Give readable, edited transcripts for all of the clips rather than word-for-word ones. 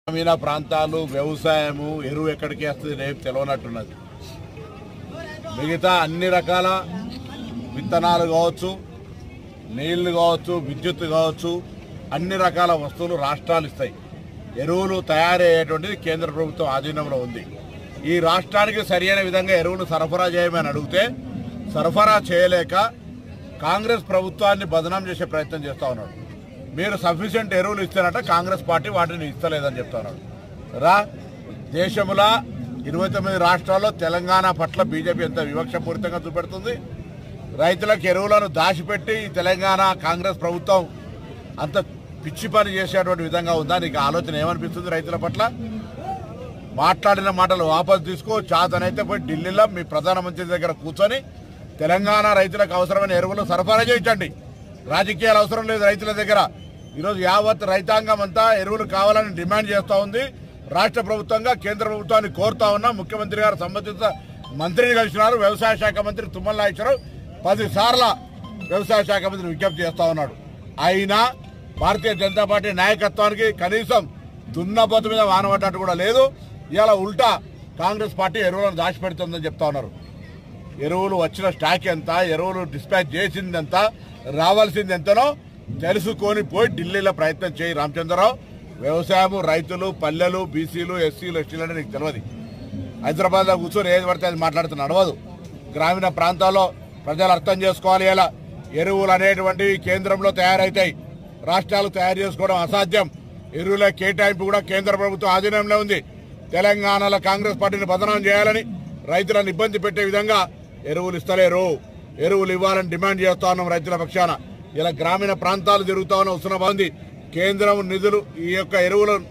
గ్రామీణ ప్రాంతాలు వ్యవసాయము ఎరువు ఎక్కడికి వస్తుంది రేపు తెలియనట్టున్నది. మిగతా అన్ని రకాల విత్తనాలు కావచ్చు, నీళ్లు కావచ్చు, విద్యుత్ కావచ్చు, అన్ని రకాల వస్తువులు రాష్ట్రాలు ఇస్తాయి. ఎరువులు తయారయ్యేటువంటిది కేంద్ర ప్రభుత్వం ఆధీనంలో ఉంది. ఈ రాష్ట్రానికి సరైన విధంగా ఎరువులు సరఫరా చేయమని అడిగితే సరఫరా చేయలేక కాంగ్రెస్ ప్రభుత్వాన్ని బదనాం చేసే ప్రయత్నం చేస్తూ ఉన్నాడు. మీరు సఫిషియెంట్ ఎరువులు ఇస్తారట, కాంగ్రెస్ పార్టీ వాటిని ఇస్తలేదని చెప్తున్నాడు. దేశంలో 29 రాష్ట్రాల్లో తెలంగాణ పట్ల బీజేపీ ఎంత వివక్షపూరితంగా చూపెడుతుంది. రైతులకు ఎరువులను దాచిపెట్టి తెలంగాణ కాంగ్రెస్ ప్రభుత్వం అంత పిచ్చి పని చేసేటువంటి విధంగా ఉందా? నీకు ఆలోచన ఏమనిపిస్తుంది? రైతుల పట్ల మాట్లాడిన మాటలు వాపసు తీసుకో. చాతనైతే పోయి ఢిల్లీలో మీ ప్రధానమంత్రి దగ్గర కూర్చొని తెలంగాణ రైతులకు అవసరమైన ఎరువులు సరఫరా చేయించండి. రాజకీయాలు అవసరం లేదు రైతుల దగ్గర. ఈరోజు యావత్ రైతాంగం అంతా ఎరువులు కావాలని డిమాండ్ చేస్తూ ఉంది. రాష్ట్ర ప్రభుత్వంగా కేంద్ర ప్రభుత్వాన్ని కోరుతా ఉన్నా. ముఖ్యమంత్రి గారు సంబంధిత మంత్రిని కలిసినారు. వ్యవసాయ శాఖ మంత్రి తుమ్మల నాగేశ్వరరావు 10 సార్లు వ్యవసాయ శాఖ మంత్రి విజ్ఞప్తి చేస్తూ ఉన్నాడు. అయినా భారతీయ జనతా పార్టీ నాయకత్వానికి కనీసం దున్నపోతు మీద వానబడ్డట్టు కూడా లేదు. ఇవాళ ఉల్టా కాంగ్రెస్ పార్టీ ఎరువులను దాచిపెడుతుందని చెప్తా ఉన్నారు. ఎరువులు వచ్చిన స్టాక్ ఎంత, ఎరువులు డిస్పాచ్ చేసింది ఎంత, రావాల్సింది ఎంతనో తెలుసుకొని పోయి ఢిల్లీలో ప్రయత్నం చేయి రామచంద్రరావు. వ్యవసాయము, రైతులు, పల్లెలు, బీసీలు, ఎస్సీలు, ఎస్టీలు అంటే నీకు తెలియదు. హైదరాబాద్లో కూర్చొని ఏది పడితే అది మాట్లాడుతూ నడవదు. గ్రామీణ ప్రాంతాల్లో ప్రజలు అర్థం చేసుకోవాలి. ఇలా ఎరువులు అనేటువంటివి కేంద్రంలో తయారవుతాయి, రాష్ట్రాలు తయారు చేసుకోవడం అసాధ్యం. ఎరువుల కేటాయింపు కూడా కేంద్ర ప్రభుత్వం ఆధీనంలో ఉంది. తెలంగాణలో కాంగ్రెస్ పార్టీని బదనాం చేయాలని, రైతులను ఇబ్బంది పెట్టే విధంగా ఎరువులు ఇస్తలేరు. ఎరువులు ఇవ్వాలని డిమాండ్ చేస్తా ఉన్నాం రైతుల పక్షాన. ఇలా గ్రామీణ ప్రాంతాలు తిరుగుతా ఉన్న ఉస్మానాబాద్ కేంద్రం నిధులు ఈ యొక్క ఎరువులను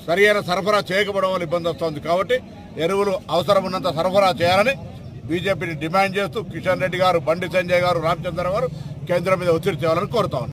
సరైన సరఫరా చేయకపోవడం వల్ల ఇబ్బంది వస్తుంది. కాబట్టి ఎరువులు అవసరం ఉన్నంత సరఫరా చేయాలని బీజేపీని డిమాండ్ చేస్తూ కిషన్ రెడ్డి గారు, బండి సంజయ్ గారు, రామచంద్ర గారు కేంద్రం మీద ఒత్తిడి చేయాలని కోరుతా ఉన్నారు.